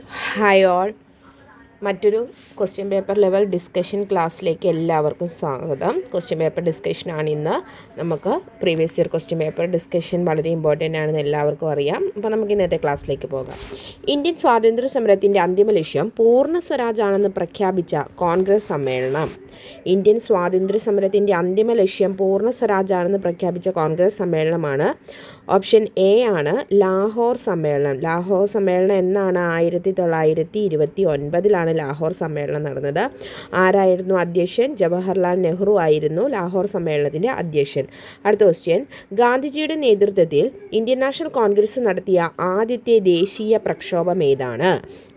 Hi all, മറ്റൊരു question paper level discussion ക്ലാസ്സിലേക്ക് എല്ലാവർക്കും സ്വാഗതം. ക്വസ്റ്റ്യൻ പേപ്പർ ഡിസ്കഷനാണ് ഇന്ന്. നമുക്ക് previous year question paper discussion വളരെ ഇമ്പോർട്ടൻ്റ് ആണെന്ന് എല്ലാവർക്കും അറിയാം. അപ്പോൾ നമുക്ക് ഇന്നത്തെ ക്ലാസ്സിലേക്ക് പോകാം. ഇന്ത്യൻ സ്വാതന്ത്ര്യ സമരത്തിൻ്റെ അന്തിമ ലക്ഷ്യം പൂർണ്ണ സ്വരാജാണെന്ന് പ്രഖ്യാപിച്ച കോൺഗ്രസ് സമ്മേളനം. ഇന്ത്യൻ സ്വാതന്ത്ര്യ സമരത്തിൻ്റെ അന്തിമ ലക്ഷ്യം പൂർണ്ണ സ്വരാജാണെന്ന് പ്രഖ്യാപിച്ച കോൺഗ്രസ് സമ്മേളനമാണ്. ഓപ്ഷൻ എ ആണ് ലാഹോർ സമ്മേളനം. ലാഹോർ സമ്മേളനം എന്നാണ്? 1929 ലാഹോർ സമ്മേളനം നടന്നത്. ആരായിരുന്നു അധ്യക്ഷൻ? ജവഹർലാൽ നെഹ്റു ആയിരുന്നു ലാഹോർ സമ്മേളനത്തിൻ്റെ അധ്യക്ഷൻ. അടുത്ത ക്വസ്റ്റ്യൻ, ഗാന്ധിജിയുടെ നേതൃത്വത്തിൽ ഇന്ത്യൻ നാഷണൽ കോൺഗ്രസ് നടത്തിയ ആദ്യത്തെ ദേശീയ പ്രക്ഷോഭം ഏതാണ്?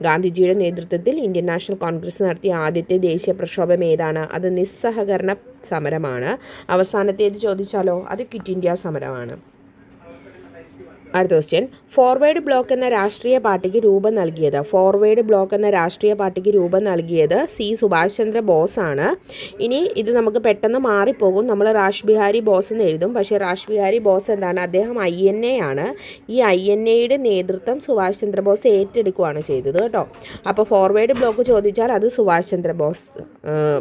ഗാന്ധിജിയുടെ നേതൃത്വത്തിൽ ഇന്ത്യൻ നാഷണൽ കോൺഗ്രസ് നടത്തിയ ആദ്യത്തെ ദേശീയ പ്രക്ഷോഭം ഏതാണ്? അത് നിസ്സഹകരണ സമരമാണ്. അവസാനത്തേത് ചോദിച്ചാലോ? അത് ക്വിറ്റ് ഇന്ത്യ സമരമാണ്. അടുത്ത ക്വസ്റ്റ്യൻ, ഫോർവേഡ് ബ്ലോക്ക് എന്ന രാഷ്ട്രീയ പാർട്ടിക്ക് രൂപം നൽകിയത്? ഫോർവേഡ് ബ്ലോക്ക് എന്ന രാഷ്ട്രീയ പാർട്ടിക്ക് രൂപം നൽകിയത് സി സുഭാഷ് ചന്ദ്ര ബോസ് ആണ്. ഇനി ഇത് നമുക്ക് പെട്ടെന്ന് മാറിപ്പോകും. നമ്മൾ റാഷ് ബിഹാരി ബോസ് എന്ന് എഴുതും. പക്ഷേ റാഷ് ബിഹാരി ബോസ് എന്താണ്? അദ്ദേഹം INA ആണ്. ഈ INAയുടെ നേതൃത്വം സുഭാഷ് ചന്ദ്ര ബോസ് ഏറ്റെടുക്കുകയാണ് ചെയ്തത് കേട്ടോ. അപ്പോൾ ഫോർവേഡ് ബ്ലോക്ക് ചോദിച്ചാൽ അത് സുഭാഷ് ചന്ദ്ര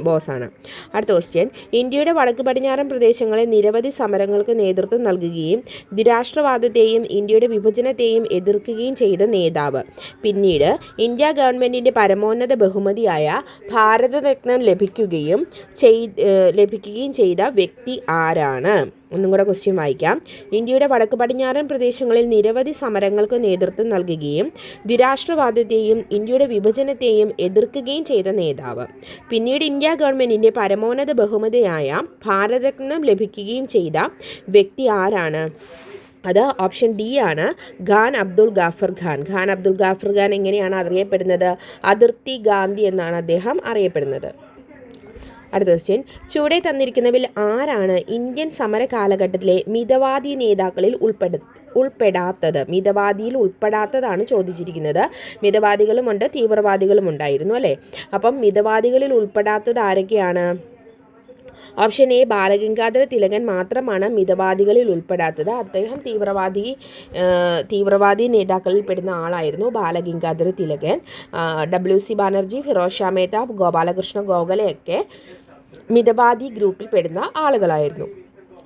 ബോസാണ്. അടുത്ത ക്വസ്റ്റ്യൻ, ഇന്ത്യയുടെ വടക്ക് പടിഞ്ഞാറൻ പ്രദേശങ്ങളിൽ നിരവധി സമരങ്ങൾക്ക് നേതൃത്വം നൽകുകയും ദ്വിരാഷ്ട്രവാദത്തെയും ഇന്ത്യയുടെ വിഭജനത്തെയും എതിർക്കുകയും ചെയ്ത നേതാവ്. പിന്നീട് ഇന്ത്യ ഗവൺമെൻറ്റിൻ്റെ പരമോന്നത ബഹുമതിയായ ഭാരതരത്നം ലഭിക്കുകയും ചെയ്ത വ്യക്തി ആരാണ്? ഒന്നും കൂടെ ക്വസ്റ്റ്യൻ വായിക്കാം. ഇന്ത്യയുടെ വടക്ക് പടിഞ്ഞാറൻ പ്രദേശങ്ങളിൽ നിരവധി സമരങ്ങൾക്ക് നേതൃത്വം നൽകുകയും ദ്വിരാഷ്ട്രവാദത്തെയും ഇന്ത്യയുടെ വിഭജനത്തെയും എതിർക്കുകയും ചെയ്ത നേതാവ്. പിന്നീട് ഇന്ത്യ ഗവൺമെൻറ്റിൻ്റെ പരമോന്നത ബഹുമതിയായ ഭാരതരത്നം ലഭിക്കുകയും ചെയ്ത വ്യക്തി ആരാണ്? അത് ഓപ്ഷൻ ഡി ആണ്, ഖാൻ അബ്ദുൾ ഗാഫർ ഖാൻ. ഖാൻ അബ്ദുൾ ഗാഫർ ഖാൻ എങ്ങനെയാണ് അറിയപ്പെടുന്നത്? അതിർത്തി ഗാന്ധി എന്നാണ് അദ്ദേഹം അറിയപ്പെടുന്നത്. അടുത്ത ക്വസ്റ്റ്യൻ, ചുവടെ തന്നിരിക്കുന്നവരിൽ ആരാണ് ഇന്ത്യൻ സമര കാലഘട്ടത്തിലെ മിതവാദി നേതാക്കളിൽ ഉൾപ്പെടാത്തത്? മിതവാദിയിൽ ഉൾപ്പെടാത്തതാണ് ചോദിച്ചിരിക്കുന്നത്. മിതവാദികളുമുണ്ട്, തീവ്രവാദികളും ഉണ്ടായിരുന്നു അല്ലേ? അപ്പം മിതവാദികളിൽ ഉൾപ്പെടാത്തത് ആരൊക്കെയാണ്? ഓപ്ഷൻ എ, ബാലഗംഗാധര തിലകൻ മാത്രമാണ് മിതവാദികളിൽ ഉൾപ്പെടാത്തത്. അദ്ദേഹം തീവ്രവാദി നേതാക്കളിൽ പെടുന്ന ആളായിരുന്നു ബാലഗംഗാധര തിലകൻ. WC ബാനർജി, ഫിറോസ് ഷാ മേത്ത, ഗോപാലകൃഷ്ണ ഗോഖലെയൊക്കെ മിതവാദി ഗ്രൂപ്പിൽ പെടുന്ന ആളുകളായിരുന്നു.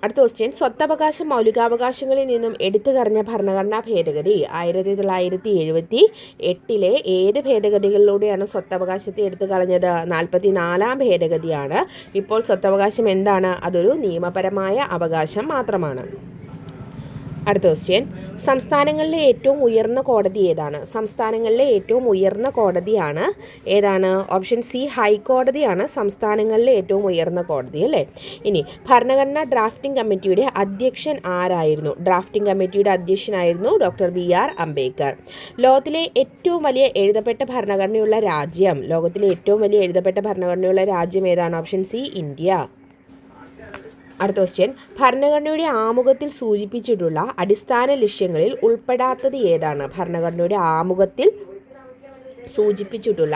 അടുത്ത ക്വസ്റ്റ്യൻ, സ്വത്തവകാശ മൗലികാവകാശങ്ങളിൽ നിന്നും എടുത്തുകറിഞ്ഞ ഭരണഘടനാ ഭേദഗതി 1978 ഏത് ഭേദഗതികളിലൂടെയാണ് സ്വത്തവകാശത്തെ എടുത്തു കളഞ്ഞത്? 44-ാം ഭേദഗതിയാണ്. ഇപ്പോൾ സ്വത്തവകാശം എന്താണ്? അതൊരു നിയമപരമായ അവകാശം മാത്രമാണ്. അടുത്ത ക്വസ്റ്റ്യൻ, സംസ്ഥാനങ്ങളിലെ ഏറ്റവും ഉയർന്ന കോടതി ഏതാണ്? സംസ്ഥാനങ്ങളിലെ ഏറ്റവും ഉയർന്ന കോടതിയാണ് ഏതാണ്? ഓപ്ഷൻ സി, ഹൈക്കോടതിയാണ് സംസ്ഥാനങ്ങളിലെ ഏറ്റവും ഉയർന്ന കോടതി അല്ലേ? ഇനി ഭരണഘടനാ ഡ്രാഫ്റ്റിംഗ് കമ്മിറ്റിയുടെ അധ്യക്ഷൻ ആരായിരുന്നു? ഡ്രാഫ്റ്റിംഗ് കമ്മിറ്റിയുടെ അധ്യക്ഷനായിരുന്നു ഡോക്ടർ BR അംബേദ്കർ. ലോകത്തിലെ ഏറ്റവും വലിയ എഴുതപ്പെട്ട ഭരണഘടനയുള്ള രാജ്യം ഏതാണ്? Option C, India. അടുത്ത ക്വസ്റ്റ്യൻ, ഭരണഘടനയുടെ ആമുഖത്തിൽ സൂചിപ്പിച്ചിട്ടുള്ള അടിസ്ഥാന ലക്ഷ്യങ്ങളിൽ ഉൾപ്പെടാത്തത് ഏതാണ്? ഭരണഘടനയുടെ ആമുഖത്തിൽ സൂചിപ്പിച്ചിട്ടുള്ള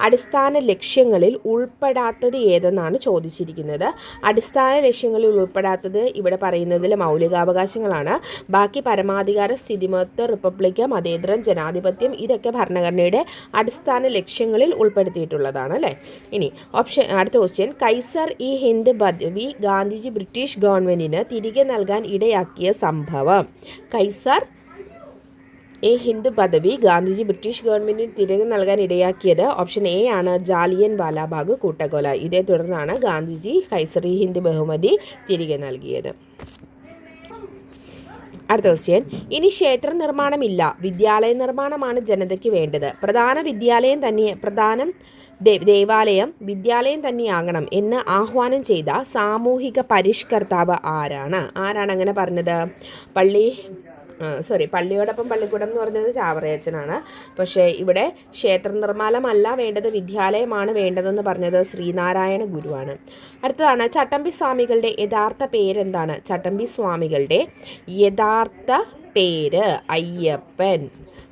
അടിസ്ഥാന ലക്ഷ്യങ്ങളിൽ ഉൾപ്പെടാത്തത് ഏതെന്നാണ് ചോദിച്ചിരിക്കുന്നത്. അടിസ്ഥാന ലക്ഷ്യങ്ങളിൽ ഉൾപ്പെടാത്തത് ഇവിടെ പറയുന്നതിൽ മൗലികാവകാശങ്ങളാണ്. ബാക്കി പരമാധികാരം, സ്ഥിതിമത്വം, റിപ്പബ്ലിക്, മതേതരം, ജനാധിപത്യം ഇതൊക്കെ ഭരണഘടനയുടെ അടിസ്ഥാന ലക്ഷ്യങ്ങളിൽ ഉൾപ്പെടുത്തിയിട്ടുള്ളതാണ് അല്ലേ? ഇനി അടുത്ത ക്വസ്റ്റ്യൻ, കൈസർ-ഇ-ഹിന്ദ് പദവി ഗാന്ധിജി ബ്രിട്ടീഷ് ഗവൺമെൻറ്റിന് തിരികെ നൽകാൻ ഇടയാക്കിയ സംഭവം. ഹിന്ദ് പദവി ഗാന്ധിജി ബ്രിട്ടീഷ് ഗവൺമെൻറ്റിന് തിരികെ നൽകാൻ ഇടയാക്കിയത് ഓപ്ഷൻ എ ആണ്, ജാലിയൻ വാലാബാഗ് കൂട്ടക്കൊല. ഇതേ തുടർന്നാണ് ഗാന്ധിജി കൈസർ-ഇ-ഹിന്ദ് ബഹുമതി തിരികെ നൽകിയത്. അടുത്ത ക്വസ്റ്റ്യൻ, ഇനി ക്ഷേത്ര നിർമ്മാണമില്ല, വിദ്യാലയ നിർമ്മാണമാണ് ജനതയ്ക്ക് വേണ്ടത്. ദേവാലയം വിദ്യാലയം തന്നെയാകണം എന്ന് ആഹ്വാനം ചെയ്ത സാമൂഹിക പരിഷ്കർത്താവ് ആരാണ്? അങ്ങനെ പറഞ്ഞത്? പള്ളിയോടൊപ്പം പള്ളിക്കൂടം എന്ന് പറഞ്ഞത് ചാവറയച്ചനാണ്. പക്ഷേ ഇവിടെ ക്ഷേത്ര നിർമ്മാണമല്ല വേണ്ടത്, വിദ്യാലയമാണ് വേണ്ടതെന്ന് പറഞ്ഞത് ശ്രീനാരായണ ഗുരുവാണ്. അടുത്തതാണ്, ചട്ടമ്പി സ്വാമികളുടെ യഥാർത്ഥ പേരെന്താണ്? ചട്ടമ്പി സ്വാമികളുടെ യഥാർത്ഥ പേര് അയ്യപ്പൻ.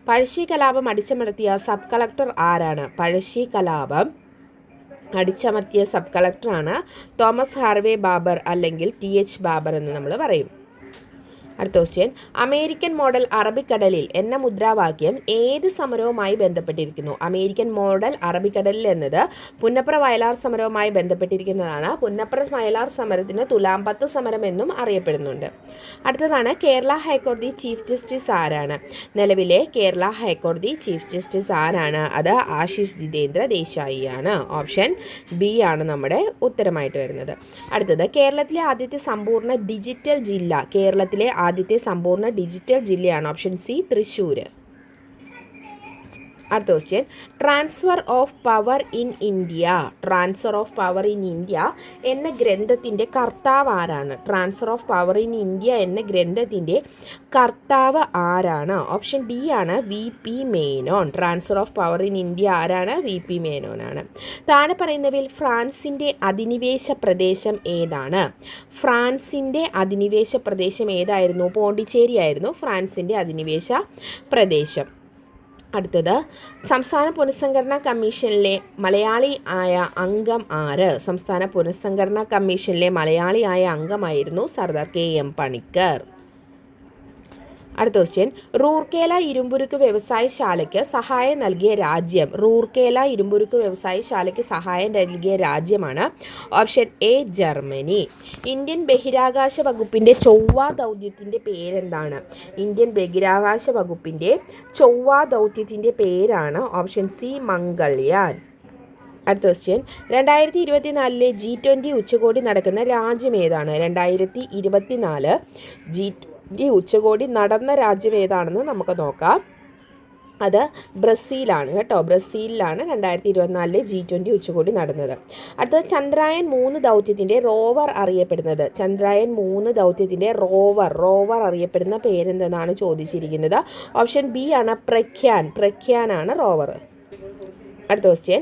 പഴശ്ശി കലാപം അടിച്ചമർത്തിയ സബ് കളക്ടർ ആരാണ്? പഴശ്ശി കലാപം അടിച്ചമർത്തിയ സബ് കളക്ടറാണ് തോമസ് ഹാർവേ ബാബർ അല്ലെങ്കിൽ TH ബാബർ എന്ന് നമ്മൾ പറയും. അടുത്ത ക്വസ്റ്റ്യൻ, അമേരിക്കൻ മോഡൽ അറബിക്കടലിൽ എന്ന മുദ്രാവാക്യം ഏത് സമരവുമായി ബന്ധപ്പെട്ടിരിക്കുന്നു? അമേരിക്കൻ മോഡൽ അറബിക്കടലിൽ എന്നത് പുന്നപ്ര വയലാർ സമരവുമായി ബന്ധപ്പെട്ടിരിക്കുന്നതാണ്. പുന്നപ്ര വയലാർ സമരത്തിന് തുലാംപത്ത് സമരം എന്നും അറിയപ്പെടുന്നുണ്ട്. അടുത്തതാണ്, കേരള ഹൈക്കോടതി ചീഫ് ജസ്റ്റിസ് ആരാണ്? നിലവിലെ കേരള ഹൈക്കോടതി ചീഫ് ജസ്റ്റിസ് ആരാണ്? അത് ആശിഷ് ജിതേന്ദ്ര ദേശായി ആണ്. ഓപ്ഷൻ ബി ആണ് നമ്മുടെ ഉത്തരമായിട്ട് വരുന്നത്. അടുത്തത്, കേരളത്തിലെ ആദ്യത്തെ സമ്പൂർണ്ണ ഡിജിറ്റൽ ജില്ല. കേരളത്തിലെ ആദ്യത്തെ സമ്പൂർണ്ണ ഡിജിറ്റൽ ജില്ലയാണ്. Option C Thrissur. അടുത്ത question, transfer of power in India. Transfer of power in India എന്ന ഗ്രന്ഥത്തിൻ്റെ കർത്താവ് ആരാണ്? Transfer of power in India എന്ന ഗ്രന്ഥത്തിൻ്റെ കർത്താവ് ആരാണ്? ഓപ്ഷൻ ഡി ആണ് V P Menon. Transfer of power in India ആരാണ്? വി പി മേനോനാണ്. താഴെ പറയുന്നവയിൽ ഫ്രാൻസിൻ്റെ അധിനിവേശ പ്രദേശം ഏതാണ്? ഫ്രാൻസിൻ്റെ അധിനിവേശ പ്രദേശം ഏതായിരുന്നു? പോണ്ടിച്ചേരി ആയിരുന്നു ഫ്രാൻസിൻ്റെ അധിനിവേശ പ്രദേശം. അടുത്തത്, സംസ്ഥാന പുനഃസംഘടനാ കമ്മീഷനിലെ മലയാളി ആയ അംഗം ആര്? സംസ്ഥാന പുനഃസംഘടനാ കമ്മീഷനിലെ മലയാളി ആയ അംഗമായിരുന്നു സർദാർ KM പണിക്കർ. അടുത്ത ക്വസ്റ്റ്യൻ, റൂർക്കേല ഇരുമ്പുരുക്ക് വ്യവസായശാലയ്ക്ക് സഹായം നൽകിയ രാജ്യം. റൂർക്കേല ഇരുമ്പുരുക്ക് വ്യവസായശാലയ്ക്ക് സഹായം നൽകിയ രാജ്യമാണ് ഓപ്ഷൻ എ ജർമ്മനി. ഇന്ത്യൻ ബഹിരാകാശ വകുപ്പിൻ്റെ ചൊവ്വ ദൗത്യത്തിൻ്റെ പേരെന്താണ്? ഇന്ത്യൻ ബഹിരാകാശ വകുപ്പിൻ്റെ ചൊവ്വ ദൗത്യത്തിൻ്റെ പേരാണ് ഓപ്ഷൻ സി മംഗൾയാൻ. അടുത്ത ക്വസ്റ്റ്യൻ, 2024 G20 ഉച്ചകോടി നടക്കുന്ന രാജ്യം ഏതാണ്? 2024 G20 ഉച്ചകോടി നടന്ന രാജ്യം ഏതാണെന്ന് നമുക്ക് നോക്കാം. അത് ബ്രസീലാണ് കേട്ടോ. ബ്രസീലിലാണ് 2024 G20 ഉച്ചകോടി നടന്നത്. അടുത്തത്, ചന്ദ്രയാൻ 3 ദൗത്യത്തിൻ്റെ റോവർ അറിയപ്പെടുന്നത്. ചന്ദ്രയാൻ 3 ദൗത്യത്തിൻ്റെ റോവർ അറിയപ്പെടുന്ന പേരെന്തെന്നാണ് ചോദിച്ചിരിക്കുന്നത്. ഓപ്ഷൻ ബി ആണ് പ്രഖ്യാനാണ് റോവർ. അടുത്ത ക്വസ്റ്റ്യൻ,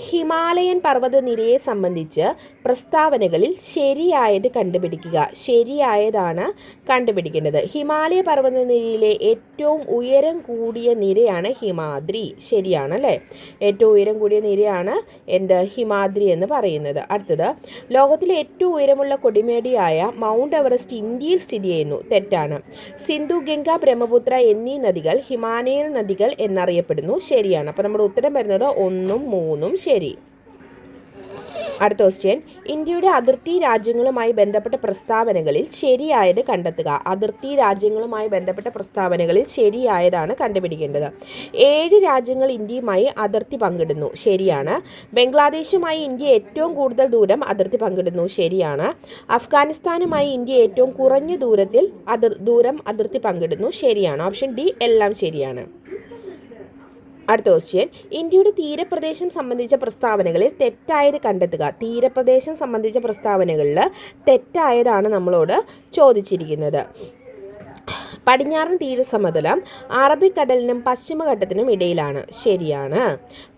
ഹിമാലയൻ പർവ്വതനിരയെ സംബന്ധിച്ച് പ്രസ്താവനകളിൽ ശരിയായത് കണ്ടുപിടിക്കുക. ശരിയായതാണ് കണ്ടുപിടിക്കേണ്ടത്. ഹിമാലയ പർവ്വതനിരയിലെ ഏറ്റവും ഉയരം കൂടിയ നിരയാണ് ഹിമാദ്രി. ശരിയാണല്ലേ? ഏറ്റവും ഉയരം കൂടിയ നിരയാണ് ഹിമാദ്രി എന്ന് പറയുന്നത്. അടുത്തത്, ലോകത്തിലെ ഏറ്റവും ഉയരമുള്ള കൊടുമുടിയായ മൗണ്ട് എവറസ്റ്റ് ഇന്ത്യയിൽ സ്ഥിതി ചെയ്യുന്നു. തെറ്റാണ്. സിന്ധു, ഗംഗ, ബ്രഹ്മപുത്ര എന്നീ നദികൾ ഹിമാലയൻ നദികൾ എന്നറിയപ്പെടുന്നു. ശരിയാണ്. അപ്പോൾ നമ്മുടെ ഉത്തരം വരുന്നത് 1ഉം 3ഉം ശരി. അടുത്ത ക്വസ്റ്റ്യൻ, ഇന്ത്യയുടെ അതിർത്തി രാജ്യങ്ങളുമായി ബന്ധപ്പെട്ട പ്രസ്താവനകളിൽ ശരിയായത് കണ്ടെത്തുക. അതിർത്തി രാജ്യങ്ങളുമായി ബന്ധപ്പെട്ട പ്രസ്താവനകളിൽ ശരിയായതാണ് കണ്ടുപിടിക്കേണ്ടത്. 7 രാജ്യങ്ങൾ ഇന്ത്യയുമായി അതിർത്തി പങ്കിടുന്നു. ശരിയാണ്. ബംഗ്ലാദേശുമായി ഇന്ത്യ ഏറ്റവും കൂടുതൽ ദൂരം അതിർത്തി പങ്കിടുന്നു. ശരിയാണ്. അഫ്ഗാനിസ്ഥാനുമായി ഇന്ത്യ ഏറ്റവും കുറഞ്ഞ ദൂരത്തിൽ അതിർത്തി പങ്കിടുന്നു. ശരിയാണ്. ഓപ്ഷൻ ഡി എല്ലാം ശരിയാണ്. അടുത്ത ക്വസ്റ്റ്യൻ, ഇന്ത്യയുടെ തീരപ്രദേശം സംബന്ധിച്ച പ്രസ്താവനകളിൽ തെറ്റായത് കണ്ടെത്തുക. തീരപ്രദേശം സംബന്ധിച്ച പ്രസ്താവനകളിൽ തെറ്റായതാണ് നമ്മളോട് ചോദിച്ചിരിക്കുന്നത്. പടിഞ്ഞാറൻ തീരസമതലം അറബിക്കടലിനും പശ്ചിമഘട്ടത്തിനും ഇടയിലാണ്. ശരിയാണ്.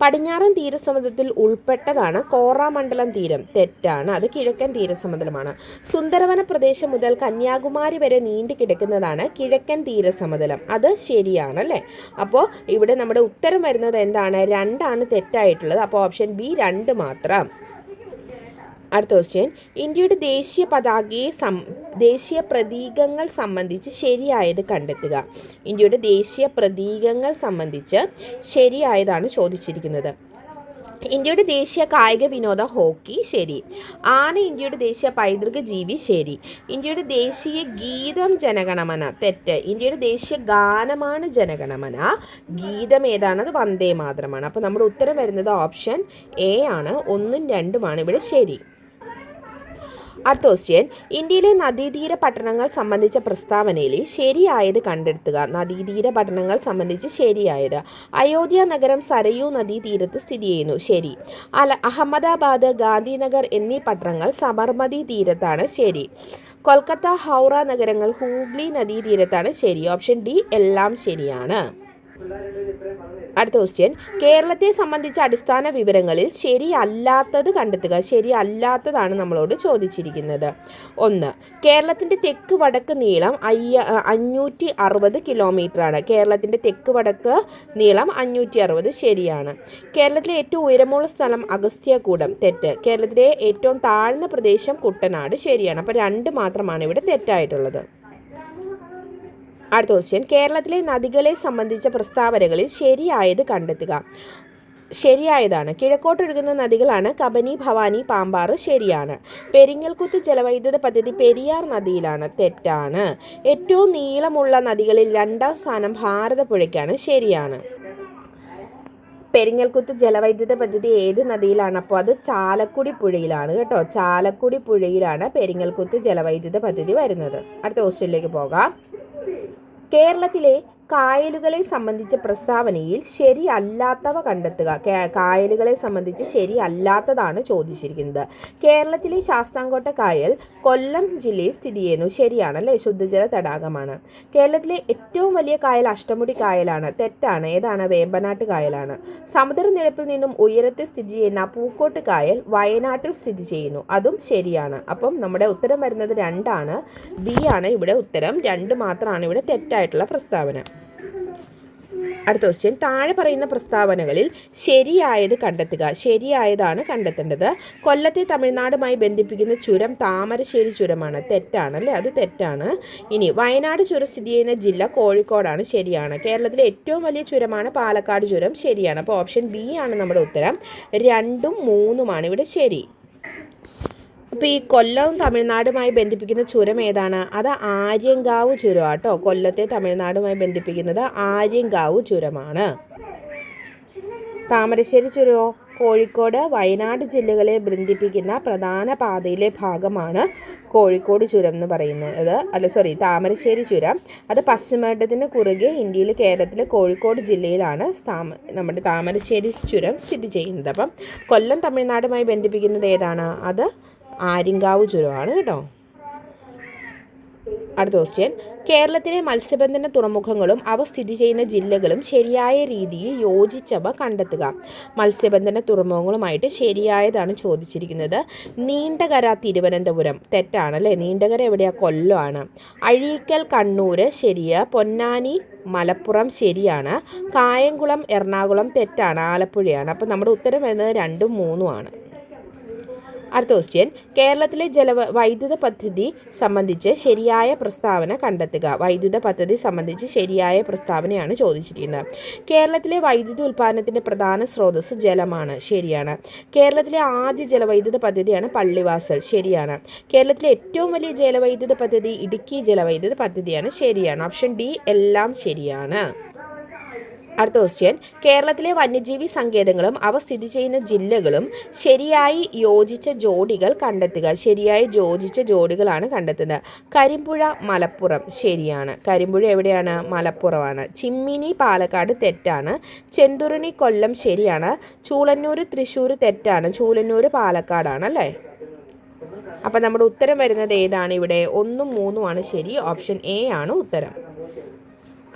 പടിഞ്ഞാറൻ തീരസമതലത്തിൽ ഉൾപ്പെട്ടതാണ് കോറാമണ്ഡലം തീരം. തെറ്റാണ്. അത് കിഴക്കൻ തീരസമതലമാണ്. സുന്ദരവന പ്രദേശം മുതൽ കന്യാകുമാരി വരെ നീണ്ടു കിടക്കുന്നതാണ് കിഴക്കൻ തീരസമതലം. അത് ശരിയാണല്ലേ? അപ്പോൾ ഇവിടെ നമ്മുടെ ഉത്തരം വരുന്നത് എന്താണ്? 2ആണ് തെറ്റായിട്ടുള്ളത്. അപ്പോൾ ഓപ്ഷൻ ബി 2 മാത്രം. അടുത്ത ക്വസ്റ്റ്യൻ, ഇന്ത്യയുടെ ദേശീയ പ്രതീകങ്ങൾ സംബന്ധിച്ച് ശരിയായത് കണ്ടെത്തുക. ഇന്ത്യയുടെ ദേശീയ പ്രതീകങ്ങൾ സംബന്ധിച്ച് ശരിയായതാണ് ചോദിച്ചിരിക്കുന്നത്. ഇന്ത്യയുടെ ദേശീയ കായിക വിനോദം ഹോക്കി. ശരി. ആന ഇന്ത്യയുടെ ദേശീയ പൈതൃക ജീവി. ശരി. ഇന്ത്യയുടെ ദേശീയ ഗീതം ജനഗണമന. തെറ്റ്. ഇന്ത്യയുടെ ദേശീയ ഗാനമാണ് ജനഗണമന. ഗീതം ഏതാണത്? വന്ദേ മാതരമാണ്. അപ്പോൾ നമ്മുടെ ഉത്തരം വരുന്നത് ഓപ്ഷൻ എ ആണ്. 1ഉം 2ഉമാണ് ഇവിടെ ശരി. അടുത്ത ക്വസ്റ്റ്യൻ, ഇന്ത്യയിലെ നദീതീര പട്ടണങ്ങൾ സംബന്ധിച്ച പ്രസ്താവനയിൽ ശരിയായത് കണ്ടെത്തുക. നദീതീര പട്ടണങ്ങൾ സംബന്ധിച്ച് ശരിയായത്. അയോധ്യ നഗരം സരയൂ നദീതീരത്ത് സ്ഥിതി ചെയ്യുന്നു. ശരി. അഹമ്മദാബാദ്, ഗാന്ധിനഗർ എന്നീ പട്ടണങ്ങൾ സബർമതി തീരത്താണ്. ശരി. കൊൽക്കത്ത, ഹൗറ നഗരങ്ങൾ ഹൂഗ്ലി നദീതീരത്താണ്. ശരി. ഓപ്ഷൻ ഡി എല്ലാം ശരിയാണ്. അടുത്ത ക്വസ്റ്റ്യൻ, കേരളത്തെ സംബന്ധിച്ച അടിസ്ഥാന വിവരങ്ങളിൽ ശരിയല്ലാത്തത് കണ്ടെത്തുക. ശരിയല്ലാത്തതാണ് നമ്മളോട് ചോദിച്ചിരിക്കുന്നത്. 1. കേരളത്തിൻ്റെ തെക്ക് വടക്ക് നീളം 560 കിലോമീറ്ററാണ്. കേരളത്തിൻ്റെ തെക്ക് വടക്ക് നീളം 560. ശരിയാണ്. കേരളത്തിലെ ഏറ്റവും ഉയരമുള്ള സ്ഥലം അഗസ്ത്യകൂടം. തെറ്റ്. കേരളത്തിലെ ഏറ്റവും താഴ്ന്ന പ്രദേശം കുട്ടനാട്. ശരിയാണ്. അപ്പോൾ 2 മാത്രമാണ് ഇവിടെ തെറ്റായിട്ടുള്ളത്. അടുത്ത ക്വസ്റ്റ്യൻ, കേരളത്തിലെ നദികളെ സംബന്ധിച്ച പ്രസ്താവനകളിൽ ശരിയായത് കണ്ടെത്തുക. ശരിയായതാണ്. കിഴക്കോട്ടൊഴുകുന്ന നദികളാണ് കബനി, ഭവാനി, പാമ്പാറ്. ശരിയാണ്. പെരിങ്ങൽകുത്ത് ജലവൈദ്യുത പദ്ധതി പെരിയാർ നദിയിലാണ്. തെറ്റാണ്. ഏറ്റവും നീളമുള്ള നദികളിൽ 2ാം സ്ഥാനം ഭാരതപ്പുഴയ്ക്കാണ്. ശരിയാണ്. പെരിങ്ങൽകുത്ത് ജലവൈദ്യുത പദ്ധതി ഏത് നദിയിലാണ്? അപ്പോൾ അത് ചാലക്കുടി പുഴയിലാണ് കേട്ടോ. ചാലക്കുടി പുഴയിലാണ് പെരിങ്ങൽകുത്ത് ജലവൈദ്യുത പദ്ധതി വരുന്നത്. അടുത്ത ക്വസ്റ്റ്യനിലേക്ക് പോകാം. കേരളത്തിലെ കായലുകളെ സംബന്ധിച്ച പ്രസ്താവനയിൽ ശരിയല്ലാത്തവ കണ്ടെത്തുക. കായലുകളെ സംബന്ധിച്ച് ശരിയല്ലാത്തതാണ് ചോദിച്ചിരിക്കുന്നത്. കേരളത്തിലെ ശാസ്താംകോട്ട കായൽ കൊല്ലം ജില്ലയിൽ സ്ഥിതി ചെയ്യുന്നു. ശരിയാണല്ലേ, ശുദ്ധജല തടാകമാണ്. കേരളത്തിലെ ഏറ്റവും വലിയ കായൽ അഷ്ടമുടി കായലാണ്. തെറ്റാണ്. ഏതാണ്? വേമ്പനാട്ട് കായലാണ്. സമുദ്രനിരപ്പിൽ നിന്നും ഉയരത്തിൽ സ്ഥിതി ചെയ്യുന്ന പൂക്കോട്ട് കായൽ വയനാട്ടിൽ സ്ഥിതി ചെയ്യുന്നു. അതും ശരിയാണ്. അപ്പം നമ്മുടെ ഉത്തരം വരുന്നത് 2 ആണ്. ബി ആണ് ഇവിടെ ഉത്തരം. 2 മാത്രമാണ് ഇവിടെ തെറ്റായിട്ടുള്ള പ്രസ്താവന. അടുത്ത ക്വസ്റ്റ്യൻ, താഴെ പറയുന്ന പ്രസ്താവനകളിൽ ശരിയായത് കണ്ടെത്തുക. ശരിയായതാണ് കണ്ടെത്തേണ്ടത്. കൊല്ലത്തെ തമിഴ്നാടുമായി ബന്ധിപ്പിക്കുന്ന ചുരം താമരശ്ശേരി ചുരമാണ്. തെറ്റാണല്ലേ, അത് തെറ്റാണ്. ഇനി വയനാട് ചുരം സ്ഥിതി ചെയ്യുന്ന ജില്ല കോഴിക്കോടാണ്. ശരിയാണ്. കേരളത്തിലെ ഏറ്റവും വലിയ ചുരമാണ് പാലക്കാട് ചുരം. ശരിയാണ്. അപ്പോൾ ഓപ്ഷൻ ബി ആണ് നമ്മുടെ ഉത്തരം. 2ഉം 3ഉമാണ് ഇവിടെ ശരി. അപ്പോൾ ഈ കൊല്ലവും തമിഴ്നാടുമായി ബന്ധിപ്പിക്കുന്ന ചുരം ഏതാണ്? അത് ആര്യങ്കാവ് ചുരമാണ് കേട്ടോ. കൊല്ലത്തെ തമിഴ്നാടുമായി ബന്ധിപ്പിക്കുന്നത് ആര്യങ്കാവ് ചുരമാണ്. താമരശ്ശേരി ചുരമോ? കോഴിക്കോട്, വയനാട് ജില്ലകളെ ബന്ധിപ്പിക്കുന്ന പ്രധാന പാതയിലെ ഭാഗമാണ് കോഴിക്കോട് ചുരം എന്ന് പറയുന്നത്. താമരശ്ശേരി ചുരം. അത് പശ്ചിമഘട്ടത്തിന് കുറുകെ ഇന്ത്യയിൽ കേരളത്തിലെ കോഴിക്കോട് ജില്ലയിലാണ് നമ്മുടെ താമരശ്ശേരി ചുരം സ്ഥിതി ചെയ്യുന്നത്. അപ്പം കൊല്ലം തമിഴ്നാടുമായി ബന്ധിപ്പിക്കുന്നത് ഏതാണ്? അത് ആര്യങ്കാവ് ചുരമാണ് കേട്ടോ. അടുത്ത ക്വസ്റ്റ്യൻ, കേരളത്തിലെ മത്സ്യബന്ധന തുറമുഖങ്ങളും അവ സ്ഥിതി ചെയ്യുന്ന ജില്ലകളും ശരിയായ രീതിയിൽ യോജിച്ചവ കണ്ടെത്തുക. മത്സ്യബന്ധന തുറമുഖങ്ങളുമായിട്ട് ശരിയായതാണ് ചോദിച്ചിരിക്കുന്നത്. നീണ്ടകര തിരുവനന്തപുരം. തെറ്റാണല്ലേ. നീണ്ടകര എവിടെയാണ്? കൊല്ലമാണ്. അഴീക്കൽ കണ്ണൂർ. ശരിയാ. പൊന്നാനി മലപ്പുറം. ശരിയാണ്. കായംകുളം എറണാകുളം. തെറ്റാണ്. ആലപ്പുഴയാണ്. അപ്പോൾ നമ്മുടെ ഉത്തരം വരുന്നത് 2ഉം 3ഉമാണ്. അടുത്ത ക്വസ്റ്റ്യൻ, കേരളത്തിലെ വൈദ്യുത പദ്ധതി സംബന്ധിച്ച് ശരിയായ പ്രസ്താവന കണ്ടെത്തുക. വൈദ്യുത പദ്ധതി സംബന്ധിച്ച് ശരിയായ പ്രസ്താവനയാണ് ചോദിച്ചിരിക്കുന്നത്. കേരളത്തിലെ വൈദ്യുതി ഉൽപ്പാദനത്തിൻ്റെ പ്രധാന സ്രോതസ്സ് ജലമാണ്. ശരിയാണ്. കേരളത്തിലെ ആദ്യ ജലവൈദ്യുത പദ്ധതിയാണ് പള്ളിവാസൽ. ശരിയാണ്. കേരളത്തിലെ ഏറ്റവും വലിയ ജലവൈദ്യുത പദ്ധതി ഇടുക്കി ജലവൈദ്യുത പദ്ധതിയാണ്. ശരിയാണ്. ഓപ്ഷൻ ഡി എല്ലാം ശരിയാണ്. അടുത്ത ക്വസ്റ്റ്യൻ, കേരളത്തിലെ വന്യജീവി സങ്കേതങ്ങളും അവ സ്ഥിതി ചെയ്യുന്ന ജില്ലകളും ശരിയായി യോജിച്ച ജോഡികൾ കണ്ടെത്തുക. ശരിയായി യോജിച്ച ജോഡികളാണ് കണ്ടെത്തുന്നത്. കരിമ്പുഴ മലപ്പുറം. ശരിയാണ്. കരിമ്പുഴ എവിടെയാണ്? മലപ്പുറമാണ്. ചിമ്മിനി പാലക്കാട്. തെറ്റാണ്. ചെന്തുരുണി കൊല്ലം. ശരിയാണ്. ചൂളന്നൂർ തൃശ്ശൂർ. തെറ്റാണ്. ചൂളന്നൂർ പാലക്കാടാണ് അല്ലേ. അപ്പം നമ്മുടെ ഉത്തരം വരുന്നത് ഏതാണ്? ഇവിടെ 1ഉം 3ഉമാണ് ശരി. ഓപ്ഷൻ എ ആണ് ഉത്തരം.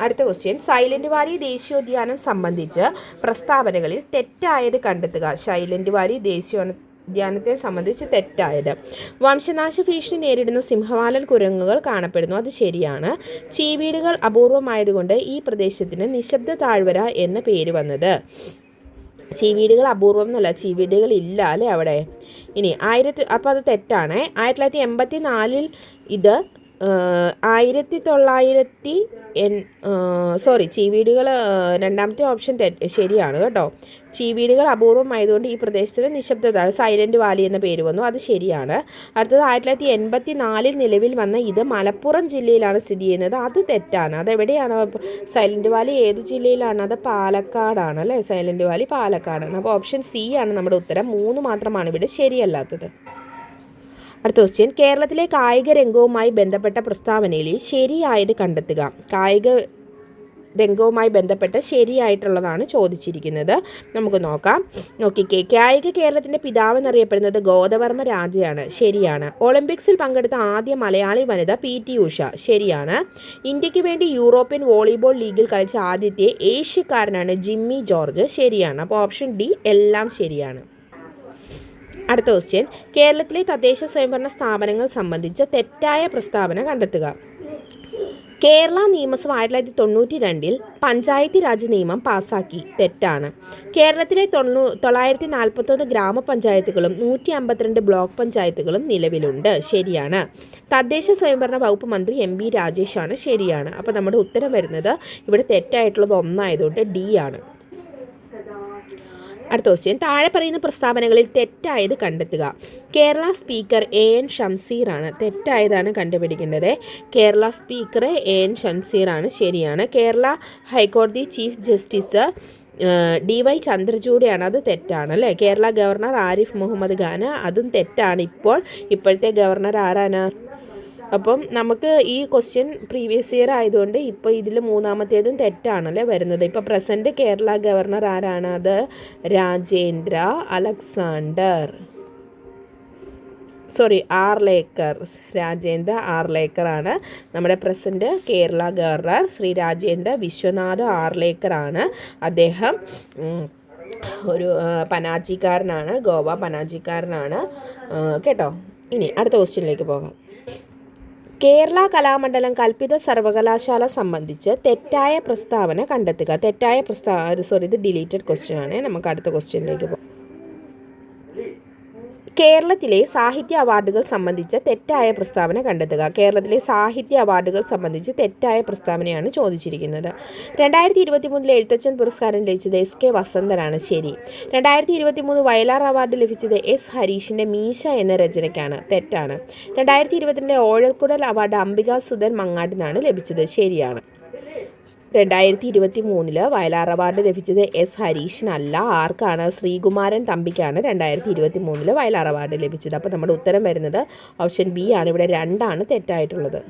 അടുത്ത ക്വസ്റ്റ്യൻ, സൈലന്റ് വാലി ദേശീയോദ്യാനം സംബന്ധിച്ച് പ്രസ്താവനകളിൽ തെറ്റായത് കണ്ടെത്തുക. സൈലന്റ് വാലി ദേശീയോദ്യാനത്തെ സംബന്ധിച്ച് തെറ്റായത്. വംശനാശ ഭീഷണി നേരിടുന്ന സിംഹവാലൻ കുരങ്ങുകൾ കാണപ്പെടുന്നു. അത് ശരിയാണ്. ചീവീടുകൾ അപൂർവമായതുകൊണ്ട് ഈ പ്രദേശത്തിന് നിശബ്ദ താഴ്വര എന്ന പേര് വന്നത്. ചീവീടുകൾ അപൂർവം എന്നല്ല, ചീവീടുകൾ ഇല്ല അല്ലേ അവിടെ. ഇനി അപ്പോൾ അത് തെറ്റാണ്. 1984 ഇത് ചീവീടുകൾ രണ്ടാമത്തെ ഓപ്ഷൻ ശരിയാണ് കേട്ടോ. ചീവീടുകൾ അപൂർവമായതുകൊണ്ട് ഈ പ്രദേശത്തിന് നിശബ്ദത സൈലന്റ് വാലി എന്ന പേര് വന്നു. അത് ശരിയാണ്. അടുത്തത് 1984 നിലവിൽ വന്ന ഇത് മലപ്പുറം ജില്ലയിലാണ് സ്ഥിതി ചെയ്യുന്നത്. അത് തെറ്റാണ്. അതെവിടെയാണ് സൈലന്റ് വാലി? ഏത് ജില്ലയിലാണ്? അത് പാലക്കാടാണ് അല്ലേ. സൈലന്റ് വാലി പാലക്കാടാണ്. അപ്പോൾ ഓപ്ഷൻ സി ആണ് നമ്മുടെ ഉത്തരം. 3 മാത്രമാണ് ഇവിടെ ശരിയല്ലാത്തത്. അടുത്ത ക്വസ്റ്റ്യൻ, കേരളത്തിലെ കായിക രംഗവുമായി ബന്ധപ്പെട്ട പ്രസ്താവനയിൽ ശരിയായത് കണ്ടെത്തുക. കായിക രംഗവുമായി ബന്ധപ്പെട്ട് ശരിയായിട്ടുള്ളതാണ് ചോദിച്ചിരിക്കുന്നത്. നമുക്ക് നോക്കിക്കേ. കായിക കേരളത്തിൻ്റെ പിതാവ് എന്നറിയപ്പെടുന്നത് ഗോദവർമ്മ രാജയാണ്. ശരിയാണ്. ഒളിമ്പിക്സിൽ പങ്കെടുത്ത ആദ്യ മലയാളി വനിത PT ഉഷ. ശരിയാണ്. ഇന്ത്യക്ക് വേണ്ടി യൂറോപ്യൻ വോളിബോൾ ലീഗിൽ കളിച്ച ആദ്യത്തെ ഏഷ്യക്കാരനാണ് ജിമ്മി ജോർജ്. ശരിയാണ്. അപ്പോൾ ഓപ്ഷൻ ഡി എല്ലാം ശരിയാണ്. അടുത്ത ക്വസ്റ്റ്യൻ, കേരളത്തിലെ തദ്ദേശ സ്വയംഭരണ സ്ഥാപനങ്ങൾ സംബന്ധിച്ച് തെറ്റായ പ്രസ്താവന കണ്ടെത്തുക. കേരള നിയമസഭ 1992 പഞ്ചായത്തി രാജ് നിയമം പാസാക്കി. തെറ്റാണ്. കേരളത്തിലെ 941 ഗ്രാമപഞ്ചായത്തുകളും 152 ബ്ലോക്ക് പഞ്ചായത്തുകളും നിലവിലുണ്ട്. ശരിയാണ്. തദ്ദേശ സ്വയംഭരണ വകുപ്പ് മന്ത്രി എം ബി രാജേഷാണ്. ശരിയാണ്. അപ്പോൾ നമ്മുടെ ഉത്തരം വരുന്നത് ഇവിടെ തെറ്റായിട്ടുള്ളത് ഒന്നായതുകൊണ്ട് ഡി ആണ്. അടുത്ത ക്വസ്റ്റ്യൻ, താഴെ പറയുന്ന പ്രസ്താവനകളിൽ തെറ്റായത് കണ്ടെത്തുക. കേരള സ്പീക്കർ എ എൻ ഷംസീറാണ്. തെറ്റായതാണ് കണ്ടുപിടിക്കേണ്ടത്. കേരള സ്പീക്കർ എ എൻ ഷംസീറാണ്. ശരിയാണ്. കേരള ഹൈക്കോടതി ചീഫ് ജസ്റ്റിസ് DY ചന്ദ്രചൂഡയാണ്. അത് തെറ്റാണ് അല്ലേ. കേരള ഗവർണർ ആരിഫ് മുഹമ്മദ് ഖാൻ, അതും തെറ്റാണ്. ഇപ്പോഴത്തെ ഗവർണർ ആരാണ്? അപ്പം നമുക്ക് ഈ ക്വസ്റ്റ്യൻ പ്രീവിയസ് ഇയർ ആയതുകൊണ്ട് ഇപ്പോൾ ഇതിൽ മൂന്നാമത്തേതും തെറ്റാണല്ലേ വരുന്നത്. ഇപ്പോൾ പ്രസൻറ്റ് കേരള ഗവർണർ ആരാണ്? അത് രാജേന്ദ്ര അലക്സാണ്ടർ ആർലേക്കർ. രാജേന്ദ്ര ആർലേക്കർ ആണ് നമ്മുടെ പ്രസൻറ്റ് കേരള ഗവർണർ. ശ്രീ രാജേന്ദ്ര വിശ്വനാഥ് ആർലേക്കർ ആണ്. അദ്ദേഹം ഒരു പനാജിക്കാരനാണ്, ഗോവ പനാജിക്കാരനാണ് കേട്ടോ. ഇനി അടുത്ത ക്വസ്റ്റ്യനിലേക്ക് പോകാം. കേരള കലാമണ്ഡലം കൽപ്പിത സർവകലാശാല സംബന്ധിച്ച് തെറ്റായ പ്രസ്താവന കണ്ടെത്തുക. ഇത് ഡിലീറ്റഡ് ക്വസ്റ്റ്യൻ ആണ്. നമുക്ക് അടുത്ത ക്വസ്റ്റ്യനിലേക്ക് പോകാം. കേരളത്തിലെ സാഹിത്യ അവാർഡുകൾ സംബന്ധിച്ച് തെറ്റായ പ്രസ്താവന കണ്ടെത്തുക. കേരളത്തിലെ സാഹിത്യ അവാർഡുകൾ സംബന്ധിച്ച് തെറ്റായ പ്രസ്താവനയാണ് ചോദിച്ചിരിക്കുന്നത്. 2023 എഴുത്തച്ഛൻ പുരസ്കാരം ലഭിച്ചത് SK വസന്തനാണ്. ശരി. 2023 വയലാർ അവാർഡ് ലഭിച്ചത് S ഹരീഷിൻ്റെ മീശ എന്ന രചനയ്ക്കാണ്. തെറ്റാണ്. 2022 ഓഴൽക്കുടൽ അവാർഡ് അംബിക സുധൻ മങ്ങാടിനാണ് ലഭിച്ചത്. ശരിയാണ്. 2023 വയലാർ അവാർഡ് ലഭിച്ചത് S ഹരീഷിനല്ല. ആർക്കാണ്? ശ്രീകുമാരൻ തമ്പിക്കാണ് 2023 വയലാർ അവാർഡ് ലഭിച്ചത്. അപ്പോൾ നമ്മുടെ ഉത്തരം വരുന്നത് ഓപ്ഷൻ ബി ആണ്. ഇവിടെ 2 തെറ്റായിട്ടുള്ളത്.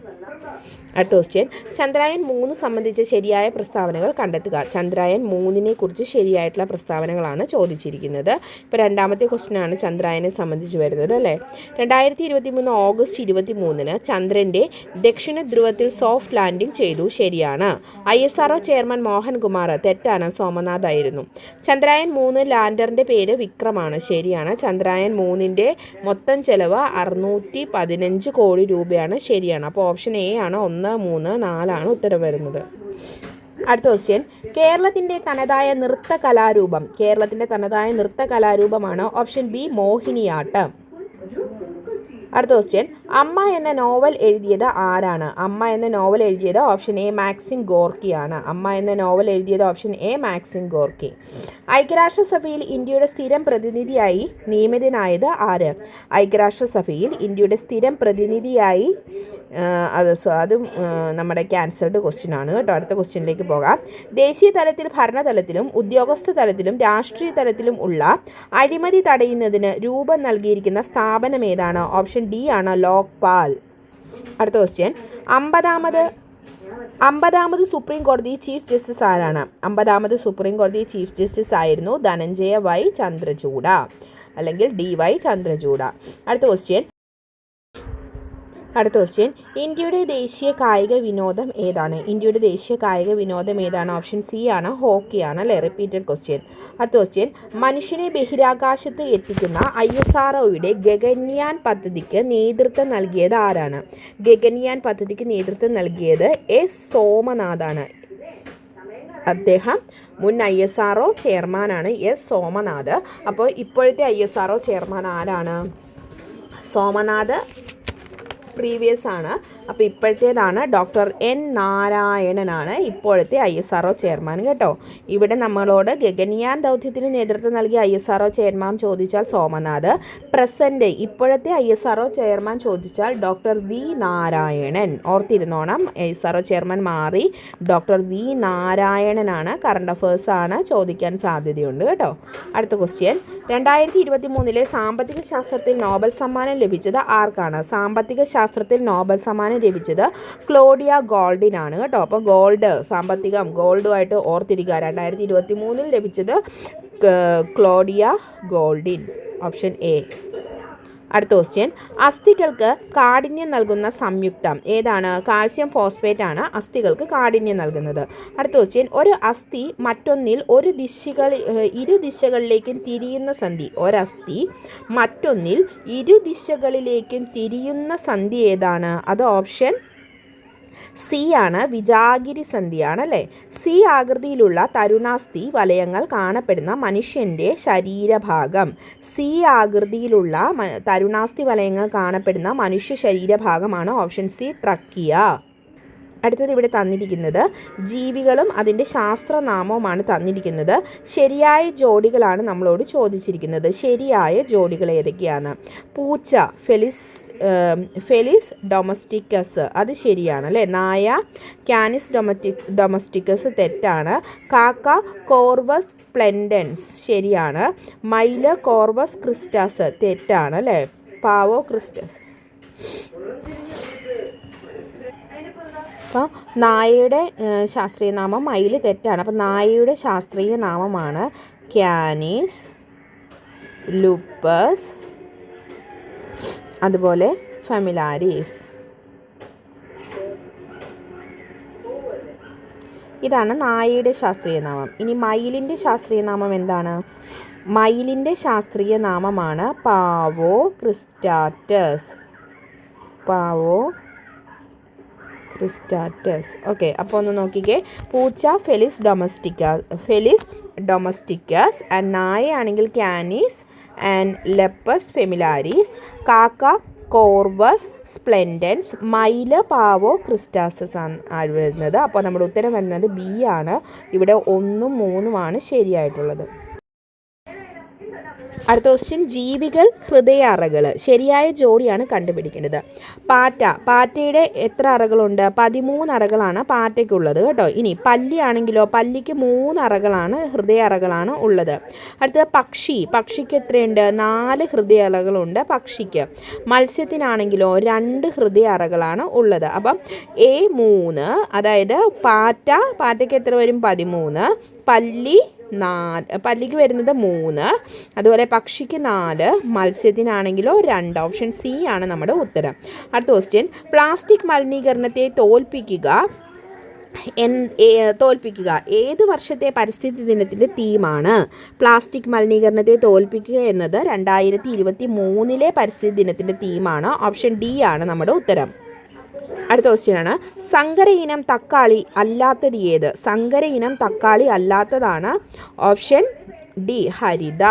അടുത്ത ക്വസ്റ്റ്യൻ, ചന്ദ്രയാൻ 3 സംബന്ധിച്ച ശരിയായ പ്രസ്താവനകൾ കണ്ടെത്തുക. ചന്ദ്രയാൻ 3 കുറിച്ച് ശരിയായിട്ടുള്ള പ്രസ്താവനകളാണ് ചോദിച്ചിരിക്കുന്നത്. ഇപ്പോൾ രണ്ടാമത്തെ ക്വസ്റ്റ്യനാണ് ചന്ദ്രയാനെ സംബന്ധിച്ച് വരുന്നത് അല്ലേ. 2023 ഓഗസ്റ്റ് 23 ചന്ദ്രൻ്റെ ദക്ഷിണ ധ്രുവത്തിൽ സോഫ്റ്റ് ലാൻഡിംഗ് ചെയ്തു. ശരിയാണ്. ISRO chairman Mohankumar. തെറ്റാണ്. സോമനാഥ് ആയിരുന്നു. ചന്ദ്രയാൻ 3 ലാൻഡറിൻ്റെ പേര് വിക്രമാണ്. ശരിയാണ്. ചന്ദ്രയാൻ 3ൻ്റെ മൊത്തം ചെലവ് 615 കോടി രൂപയാണ്. ശരിയാണ്. അപ്പോൾ ഓപ്ഷൻ എ ആണ്. 1, 3, 4 ഉത്തരം വരുന്നത്. അടുത്ത ക്വസ്റ്റ്യൻ, കേരളത്തിൻ്റെ തനതായ നൃത്ത കലാരൂപമാണ് ഓപ്ഷൻ ബി മോഹിനിയാട്ടം. അടുത്ത ക്വസ്റ്റ്യൻ, അമ്മ എന്ന നോവൽ എഴുതിയത് ആരാണ്? അമ്മ എന്ന നോവൽ എഴുതിയത് ഓപ്ഷൻ എ മാക്സിം ഗോർക്കിയാണ്. അമ്മ എന്ന നോവൽ എഴുതിയത് ഓപ്ഷൻ എ മാക്സിം ഗോർക്കി. ഐക്യരാഷ്ട്രസഭയിൽ ഇന്ത്യയുടെ സ്ഥിരം പ്രതിനിധിയായി നിയമിതനായത് ആര്? ഐക്യരാഷ്ട്രസഭയിൽ ഇന്ത്യയുടെ സ്ഥിരം പ്രതിനിധിയായി അതും നമ്മുടെ ക്യാൻസൽഡ് ക്വസ്റ്റ്യൻ ആണ് കേട്ടോ. അടുത്ത ക്വസ്റ്റ്യനിലേക്ക് പോകാം. ദേശീയ തലത്തിൽ, ഭരണതലത്തിലും ഉദ്യോഗസ്ഥ തലത്തിലും രാഷ്ട്രീയ തലത്തിലും ഉള്ള അഴിമതി തടയുന്നതിന് രൂപം നൽകിയിരിക്കുന്ന സ്ഥാപനം ഏതാണ്? ഓപ്ഷൻ ഡി ആണ് ലോക്പാൽ. അടുത്ത ക്വസ്റ്റ്യൻ, 50ാമത് സുപ്രീം കോടതി ചീഫ് ജസ്റ്റിസ് ആരാണ്? 50ാമത് സുപ്രീം കോടതി ചീഫ് ജസ്റ്റിസ് ആയിരുന്നു ധനഞ്ജയ വൈ ചന്ദ്രചൂഡ അല്ലെങ്കിൽ DY ചന്ദ്രചൂഡ. അടുത്ത ക്വസ്റ്റ്യൻ, ഇന്ത്യയുടെ ദേശീയ കായിക വിനോദം ഏതാണ്? ഇന്ത്യയുടെ ദേശീയ കായിക വിനോദം ഏതാണ്? ഓപ്ഷൻ സി ആണ്. ഹോക്കിയാണ് അല്ലേ. Repeated question. അടുത്ത ക്വസ്റ്റ്യൻ, മനുഷ്യനെ ബഹിരാകാശത്ത് എത്തിക്കുന്ന ISROയുടെ ഗഗൻയാൻ പദ്ധതിക്ക് നേതൃത്വം നൽകിയത് ആരാണ്? ഗഗൻയാൻ പദ്ധതിക്ക് നേതൃത്വം നൽകിയത് S സോമനാഥാണ്. അദ്ദേഹം മുൻ ISRO ചെയർമാനാണ് S സോമനാഥ്. അപ്പോൾ ഇപ്പോഴത്തെ ISRO ചെയർമാൻ ആരാണ്? സോമനാഥ് പ്രീവിയസ് ആണ്. അപ്പോൾ ഇപ്പോഴത്തേതാണ് ഡോക്ടർ N നാരായണനാണ് ഇപ്പോഴത്തെ ISRO ചെയർമാൻ കേട്ടോ. ഇവിടെ നമ്മളോട് ഗഗൻയാൻ ദൗത്യത്തിന് നേതൃത്വം നൽകിയ ISRO ചെയർമാൻ ചോദിച്ചാൽ സോമനാഥ്. പ്രസൻറ്റ് ഇപ്പോഴത്തെ ISRO ചെയർമാൻ ചോദിച്ചാൽ ഡോക്ടർ V നാരായണൻ. ഓർത്തിരുന്നോണം, ISRO ചെയർമാൻ മാറി ഡോക്ടർ V നാരായണനാണ്. കറണ്ട് അഫേഴ്സ് ആണ്, ചോദിക്കാൻ സാധ്യതയുണ്ട് കേട്ടോ. അടുത്ത ക്വസ്റ്റ്യൻ, 2023 സാമ്പത്തിക ശാസ്ത്രത്തിൽ നോബൽ സമ്മാനം ലഭിച്ചത് ആർക്കാണ്? സാമ്പത്തിക ശാസ്ത്രത്തിൽ നോബൽ സമ്മാനം ലഭിച്ചത് ക്ലോഡിയ ഗോൾഡിനാണ് കേട്ടോ. അപ്പോൾ സാമ്പത്തികം ഗോൾഡുമായിട്ട് ഓർത്തിരിക്കുക. 2023 ലഭിച്ചത് ക്ലോഡിയ ഗോൾഡിൻ. Option A. അടുത്ത ക്വസ്റ്റ്യൻ, അസ്ഥികൾക്ക് കാഠിന്യം നൽകുന്ന സംയുക്തം ഏതാണ്? കാൽസ്യം ഫോസ്ഫേറ്റ് ആണ് അസ്ഥികൾക്ക് കാഠിന്യം നൽകുന്നത്. അടുത്ത ക്വസ്റ്റ്യൻ, ഒരു അസ്ഥി മറ്റൊന്നിൽ ഇരു ദിശകളിലേക്കും തിരിയുന്ന സന്ധി. ഒരസ്ഥി മറ്റൊന്നിൽ ഇരു ദിശകളിലേക്കും തിരിയുന്ന സന്ധി ഏതാണ്? അത് ഓപ്ഷൻ സി ആണ്, വിജാഗിരി സന്ധിയാണ് അല്ലേ. സി ആകൃതിയിലുള്ള തരുണാസ്ഥി വലയങ്ങൾ കാണപ്പെടുന്ന മനുഷ്യൻ്റെ ശരീരഭാഗം. സി ആകൃതിയിലുള്ള തരുണാസ്ഥി വലയങ്ങൾ കാണപ്പെടുന്ന മനുഷ്യ ശരീരഭാഗമാണ് ഓപ്ഷൻ സി ട്രക്കിയ. അടുത്തത് ഇവിടെ തന്നിരിക്കുന്നത് ജീവികളും അതിൻ്റെ ശാസ്ത്രനാമവുമാണ് തന്നിരിക്കുന്നത്. ശരിയായ ജോഡികളാണ് നമ്മളോട് ചോദിച്ചിരിക്കുന്നത്. ശരിയായ ജോഡികൾ ഏതൊക്കെയാണ്? പൂച്ച ഫെലിസ് ഡൊമസ്റ്റിക്കസ്, അത് ശരിയാണ് അല്ലേ. നായ കാനിസ് ഡൊമസ്റ്റിക്കസ് തെറ്റാണ്. കാക്ക കോർവസ് പ്ലെൻഡൻസ് ശരിയാണ്. മയില് കോർവസ് ക്രിസ്റ്റാസ് തെറ്റാണ് അല്ലേ. പാവോ ക്രിസ്റ്റസ്. അപ്പോൾ നായയുടെ ശാസ്ത്രീയ നാമം മയിൽ തെറ്റാണ്. അപ്പോൾ നായയുടെ ശാസ്ത്രീയ നാമമാണ് ക്യാനീസ് ലൂപ്പസ്, അതുപോലെ ഫെമിലാരിസ്. ഇതാണ് നായയുടെ ശാസ്ത്രീയ നാമം. ഇനി മയിലിൻ്റെ ശാസ്ത്രീയ നാമം എന്താണ്? മയിലിൻ്റെ ശാസ്ത്രീയ നാമമാണ് പാവോ ക്രിസ്റ്റാറ്റസ്. പാവോ ക്രിസ്റ്റാറ്റസ്. ഓക്കെ, അപ്പോൾ ഒന്ന് നോക്കിക്കേ. പൂച്ച ഫെലിസ് ഡൊമസ്റ്റിക്കസ് ആൻഡ് നായ ആണെങ്കിൽ ക്യാനീസ് ആൻഡ് ലെപ്പസ് ഫെമിലാരിസ്. കാക്ക കോർവസ് സ്പ്ലെൻഡൻസ്. മയില് പാവോ ക്രിസ്റ്റാസസ് ആണ് വരുന്നത്. അപ്പോൾ നമ്മുടെ ഉത്തരം വരുന്നത് ബി ആണ്. ഇവിടെ 1ഉം 3ഉമാണ് ശരിയായിട്ടുള്ളത്. അടുത്ത ക്വസ്റ്റ്യൻ, ജീവികൾ ഹൃദയ അറകൾ. ശരിയായ ജോഡിയാണ് കണ്ടുപിടിക്കേണ്ടത്. പാറ്റയുടെ എത്ര അറകളുണ്ട്? 13 അറകളാണ് പാറ്റയ്ക്കുള്ളത് കേട്ടോ. ഇനി പല്ലിയാണെങ്കിലോ, പല്ലിക്ക് 3 അറകളാണ്, ഹൃദയ അറകളാണ് ഉള്ളത്. അടുത്തത് പക്ഷിക്ക് എത്രയുണ്ട്? 4 ഹൃദയ അറകളുണ്ട് പക്ഷിക്ക്. മത്സ്യത്തിനാണെങ്കിലോ 2 ഹൃദയ അറകളാണ് ഉള്ളത്. അപ്പം A3, അതായത് പാറ്റയ്ക്ക് എത്ര വരും? 13. പല്ലിക്ക് വരുന്നത് 3, അതുപോലെ പക്ഷിക്ക് 4, മത്സ്യത്തിനാണെങ്കിലോ 2. ഓപ്ഷൻ സി ആണ് നമ്മുടെ ഉത്തരം. അടുത്ത ക്വസ്റ്റ്യൻ, പ്ലാസ്റ്റിക് മലിനീകരണത്തെ തോൽപ്പിക്കുക ഏത് വർഷത്തെ പരിസ്ഥിതി ദിനത്തിൻ്റെ തീമാണ്? പ്ലാസ്റ്റിക് മലിനീകരണത്തെ തോൽപ്പിക്കുക എന്നത് 2023 പരിസ്ഥിതി ദിനത്തിൻ്റെ തീമാണ്. ഓപ്ഷൻ ഡി ആണ് നമ്മുടെ ഉത്തരം. അടുത്ത ക്വസ്റ്റ്യനാണ്, സങ്കര ഇനം തക്കാളി അല്ലാത്തത് ഏത്? സങ്കര ഇനം തക്കാളി അല്ലാത്തതാണ് option D Haritha.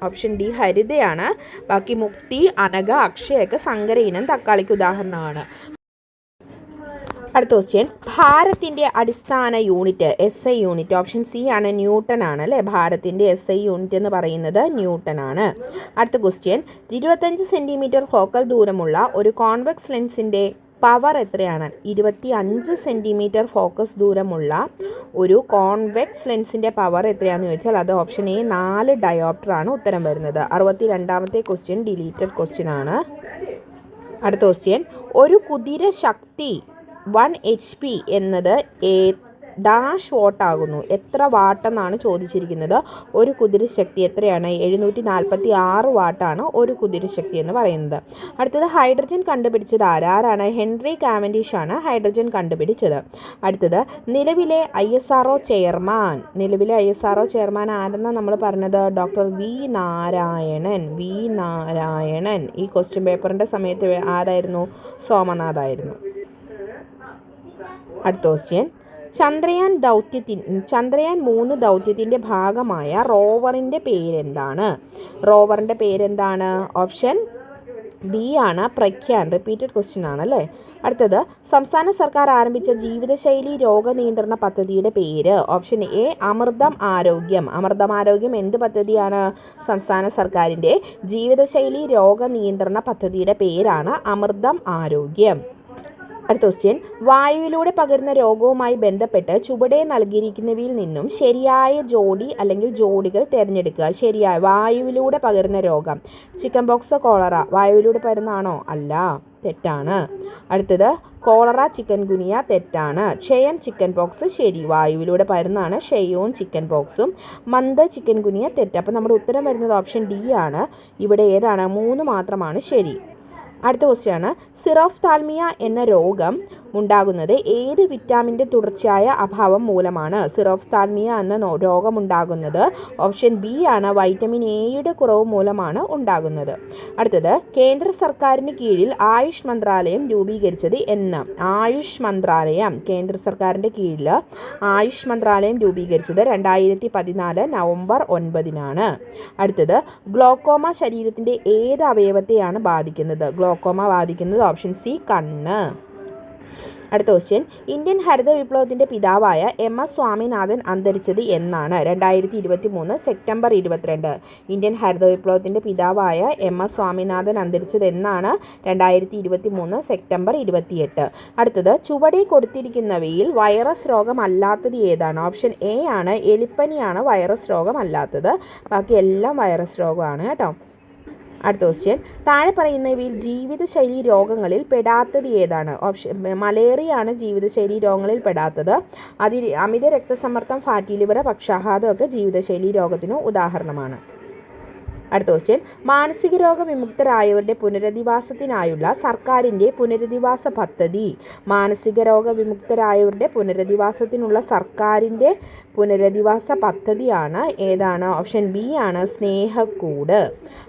Option D ഹരിതയാണ്. ബാക്കി മുക്തി, അനഘ, അക്ഷയൊക്കെ സങ്കര ഇനം തക്കാളിക്ക് ഉദാഹരണമാണ്. അടുത്ത ക്വസ്റ്റ്യൻ, ഭാരത്തിൻ്റെ അടിസ്ഥാന unit SI unit. Option C ആണ്, ന്യൂട്ടൺ ആണ് അല്ലേ. ഭാരത്തിൻ്റെ SI യൂണിറ്റ് എന്ന് പറയുന്നത് ന്യൂട്ടൺ ആണ്. അടുത്ത ക്വസ്റ്റ്യൻ, 25 സെൻറ്റിമീറ്റർ ഫോക്കൽ ദൂരമുള്ള ഒരു കോൺവെക്സ് ലെൻസിൻ്റെ പവർ എത്രയാണ്? 25 സെൻറ്റിമീറ്റർ ഫോക്കസ് ദൂരമുള്ള ഒരു കോൺവെക്സ് ലെൻസിൻ്റെ പവർ എത്രയാണെന്ന് ചോദിച്ചാൽ അത് ഓപ്ഷൻ എ 4 ഡയോപ്റ്റർ ആണ് ഉത്തരം വരുന്നത്. 62ാമത്തെ ക്വസ്റ്റ്യൻ ഡിലീറ്റഡ് ക്വസ്റ്റ്യൻ ആണ്. അടുത്ത ക്വസ്റ്റ്യൻ, ഒരു കുതിര ശക്തി 1 HP എന്നത് ഡാഷ് വാട്ട് ആകുന്നു. എത്ര വാട്ടെന്നാണ് ചോദിച്ചിരിക്കുന്നത്. ഒരു കുതിരശക്തി എത്രയാണ്? 746 വാട്ടാണ് ഒരു കുതിരശക്തി എന്ന് പറയുന്നത്. അടുത്തത്, ഹൈഡ്രജൻ കണ്ടുപിടിച്ചത് ആരാണ്? ഹെൻറി കാവൻഡിഷ് ആണ് ഹൈഡ്രജൻ കണ്ടുപിടിച്ചത്. അടുത്തത്, നിലവിലെ ISRO ചെയർമാൻ ആരെന്നാണ് നമ്മൾ പറഞ്ഞത്? Doctor V Narayanan. ഈ ക്വസ്റ്റ്യൻ പേപ്പറിൻ്റെ സമയത്ത് ആരായിരുന്നു? സോമനാഥായിരുന്നു. അടുത്ത ക്വസ്റ്റ്യൻ, ചന്ദ്രയാൻ 3 ദൗത്യത്തിൻ്റെ ഭാഗമായ റോവറിൻ്റെ പേരെന്താണ്? ഓപ്ഷൻ ബി ആണ്, പ്രഖ്യാൻ. റിപ്പീറ്റഡ് ക്വസ്റ്റ്യൻ ആണല്ലേ. അടുത്തത്, സംസ്ഥാന സർക്കാർ ആരംഭിച്ച ജീവിതശൈലി രോഗനിയന്ത്രണ പദ്ധതിയുടെ പേര്? ഓപ്ഷൻ എ അമൃതം ആരോഗ്യം എന്ത് പദ്ധതിയാണ്? സംസ്ഥാന സർക്കാരിൻ്റെ ജീവിതശൈലി രോഗനിയന്ത്രണ പദ്ധതിയുടെ പേരാണ് അമൃതം ആരോഗ്യം. അടുത്ത ക്വസ്റ്റ്യൻ, വായുവിലൂടെ പകരുന്ന രോഗവുമായി ബന്ധപ്പെട്ട് ചുവടെ നൽകിയിരിക്കുന്നവയിൽ നിന്നും ശരിയായ ജോഡി അല്ലെങ്കിൽ ജോഡികൾ തിരഞ്ഞെടുക്കുക. ശരിയായ വായുവിലൂടെ പകരുന്ന രോഗം, ചിക്കൻ പോക്സ്, കോളറ വായുവിലൂടെ പകരുന്നതാണോ? അല്ല, തെറ്റാണ്. അടുത്തത്, കോളറ ചിക്കൻ ഗുനിയ തെറ്റാണ്. ക്ഷയം ചിക്കൻ പോക്സ് ശരി, വായുവിലൂടെ പകരുന്നതാണ് ക്ഷയവും ചിക്കൻ പോക്സും. മന്ത് ചിക്കൻ ഗുനിയ തെറ്റ്. അപ്പോൾ നമ്മുടെ ഉത്തരം വരുന്നത് ഓപ്ഷൻ ഡി ആണ്. ഇവിടെ ഏതാണ്? 3 മാത്രമാണ് ശരി. അടുത്ത ക്വസ്റ്റ്യൻ ആണ്, സിറോഫ്താൽമിയ എന്ന രോഗം ഉണ്ടാകുന്നത് ഏത് വിറ്റാമിൻ്റെ തുടർച്ചയായ അഭാവം മൂലമാണ്? സിറോഫ്താൽമിയ എന്ന രോഗമുണ്ടാകുന്നത് ഓപ്ഷൻ ബി ആണ്, വൈറ്റമിൻ എയുടെ കുറവ് മൂലമാണ് ഉണ്ടാകുന്നത്. അടുത്തത്, കേന്ദ്ര സർക്കാരിന് കീഴിൽ ആയുഷ് മന്ത്രാലയം രൂപീകരിച്ചത് എന്ന്? ആയുഷ് മന്ത്രാലയം, കേന്ദ്ര സർക്കാരിൻ്റെ കീഴിൽ ആയുഷ് മന്ത്രാലയം രൂപീകരിച്ചത് 2014 നവംബർ 9-നാണ്. അടുത്തത്, ഗ്ലോക്കോമ ശരീരത്തിൻ്റെ ഏത് അവയവത്തെയാണ് ബാധിക്കുന്നത്? ഗ്ലോക്കോമ ബാധിക്കുന്നത് ഓപ്ഷൻ സി, കണ്ണ്. അടുത്ത ക്വസ്റ്റ്യൻ, ഇന്ത്യൻ ഹരിത വിപ്ലവത്തിൻ്റെ പിതാവായ MS സ്വാമിനാഥൻ അന്തരിച്ചത് എന്നാണ്? 2023 സെപ്റ്റംബർ 22. ഇന്ത്യൻ ഹരിത വിപ്ലവത്തിൻ്റെ പിതാവായ MS സ്വാമിനാഥൻ അന്തരിച്ചത് എന്നാണ്? 2023 സെപ്റ്റംബർ 28. അടുത്തത്, ചുവടെ കൊടുത്തിരിക്കുന്നവയിൽ വൈറസ് രോഗമല്ലാത്തത് ഏതാണ്? ഓപ്ഷൻ എ ആണ്, എലിപ്പനിയാണ് വൈറസ് രോഗമല്ലാത്തത്. ബാക്കി എല്ലാം വൈറസ് രോഗമാണ് കേട്ടോ. അടുത്ത ക്വസ്റ്റ്യൻ, താഴെ പറയുന്നവയിൽ ജീവിതശൈലി രോഗങ്ങളിൽ പെടാത്തത് ഏതാണ്? ഓപ്ഷൻ മലേറിയ ആണ് ജീവിതശൈലി രോഗങ്ങളിൽ പെടാത്തത്. അമിത രക്തസമ്മർദ്ദം, ഫാറ്റി ലിവർ, പക്ഷാഘാതം ഒക്കെ ജീവിതശൈലി രോഗത്തിന് ഉദാഹരണമാണ്. അടുത്ത ക്വസ്റ്റ്യൻ, മാനസിക രോഗ വിമുക്തരായവരുടെ പുനരധിവാസത്തിനായുള്ള സർക്കാരിൻ്റെ പുനരധിവാസ പദ്ധതി? മാനസിക രോഗ വിമുക്തരായവരുടെ പുനരധിവാസത്തിനുള്ള സർക്കാരിൻ്റെ പുനരധിവാസ പദ്ധതിയാണ് ഏതാണ്? ഓപ്ഷൻ ബി ആണ്, സ്നേഹക്കൂട്.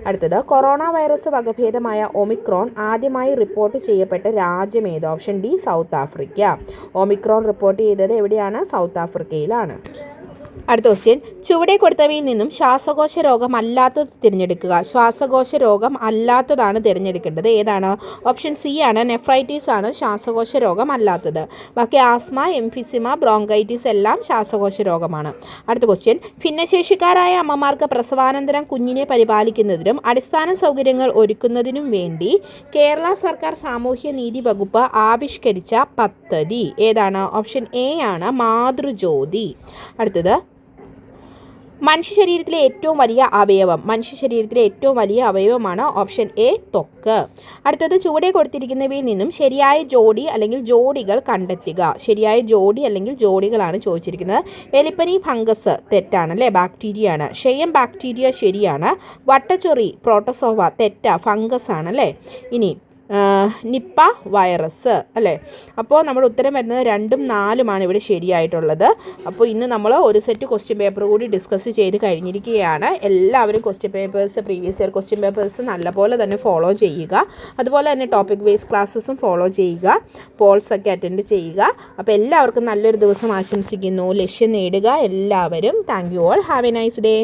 അടുത്തത്, കൊറോണ വൈറസ് വകഭേദമായ ഒമിക്രോൺ ആദ്യമായി റിപ്പോർട്ട് ചെയ്യപ്പെട്ട രാജ്യം ഏത്? Option D, south Africa. Omicron report ചെയ്തത് എവിടെയാണ്? സൗത്ത് ആഫ്രിക്കയിലാണ്. അടുത്ത ക്വസ്റ്റ്യൻ, ചുവടെ കൊടുത്തവയിൽ നിന്നും ശ്വാസകോശ രോഗം അല്ലാത്തത് തിരഞ്ഞെടുക്കുക. ശ്വാസകോശ രോഗം അല്ലാത്തതാണ് തിരഞ്ഞെടുക്കേണ്ടത്. ഏതാണ്? ഓപ്ഷൻ സി ആണ്, നെഫ്രൈറ്റിസ് ആണ് ശ്വാസകോശ രോഗം അല്ലാത്തത്. ബാക്കി ആസ്മ, എംഫിസിമ, ബ്രോങ്കൈറ്റിസ് എല്ലാം ശ്വാസകോശ രോഗമാണ്. അടുത്ത ക്വസ്റ്റ്യൻ, ഭിന്നശേഷിക്കാരായ അമ്മമാർക്ക് പ്രസവാനന്തരം കുഞ്ഞിനെ പരിപാലിക്കുന്നതിനും അടിസ്ഥാന സൗകര്യങ്ങൾ ഒരുക്കുന്നതിനും വേണ്ടി കേരള സർക്കാർ സാമൂഹ്യ നീതി വകുപ്പ് ആവിഷ്കരിച്ച പദ്ധതി ഏതാണ്? ഓപ്ഷൻ എ ആണ്, മാതൃജ്യോതി. അടുത്തത്, മനുഷ്യ ശരീരത്തിലെ ഏറ്റവും വലിയ അവയവമാണ് ഓപ്ഷൻ എ, ത്വക്ക്. അടുത്തത്, ചുവടെ കൊടുത്തിരിക്കുന്നവയിൽ നിന്നും ശരിയായ ജോഡി അല്ലെങ്കിൽ ജോഡികൾ കണ്ടെത്തുക. ശരിയായ ജോഡി അല്ലെങ്കിൽ ജോഡികളാണ് ചോദിച്ചിരിക്കുന്നത്. എലിപ്പനി ഫംഗസ് തെറ്റാണ് അല്ലേ, ബാക്ടീരിയ ആണ്. ക്ഷയം ബാക്ടീരിയ ശരിയാണ്. വട്ടച്ചൊറി പ്രോട്ടോസോവ തെറ്റാ, ഫംഗസ് ആണ് അല്ലേ. ഇനി നിപ്പ വൈറസ് അല്ലേ. അപ്പോൾ നമ്മുടെ ഉത്തരം വരുന്നത് 2ഉം 4ഉമാണ് ഇവിടെ ശരിയായിട്ടുള്ളത്. അപ്പോൾ ഇന്ന് നമ്മൾ ഒരു സെറ്റ് ക്വസ്റ്റ്യൻ പേപ്പർ കൂടി ഡിസ്കസ് ചെയ്ത് കഴിഞ്ഞിരിക്കുകയാണ്. എല്ലാവരും question papers, previous year question papers നല്ലപോലെ തന്നെ ഫോളോ ചെയ്യുക. അതുപോലെ തന്നെ ടോപ്പിക് ബേസ് ക്ലാസ്സസും ഫോളോ ചെയ്യുക. പോൾസൊക്കെ അറ്റൻഡ് ചെയ്യുക. അപ്പോൾ എല്ലാവർക്കും നല്ലൊരു ദിവസം ആശംസിക്കുന്നു. ലക്ഷ്യം നേടുക എല്ലാവരും. Thank you all. Have A nice day.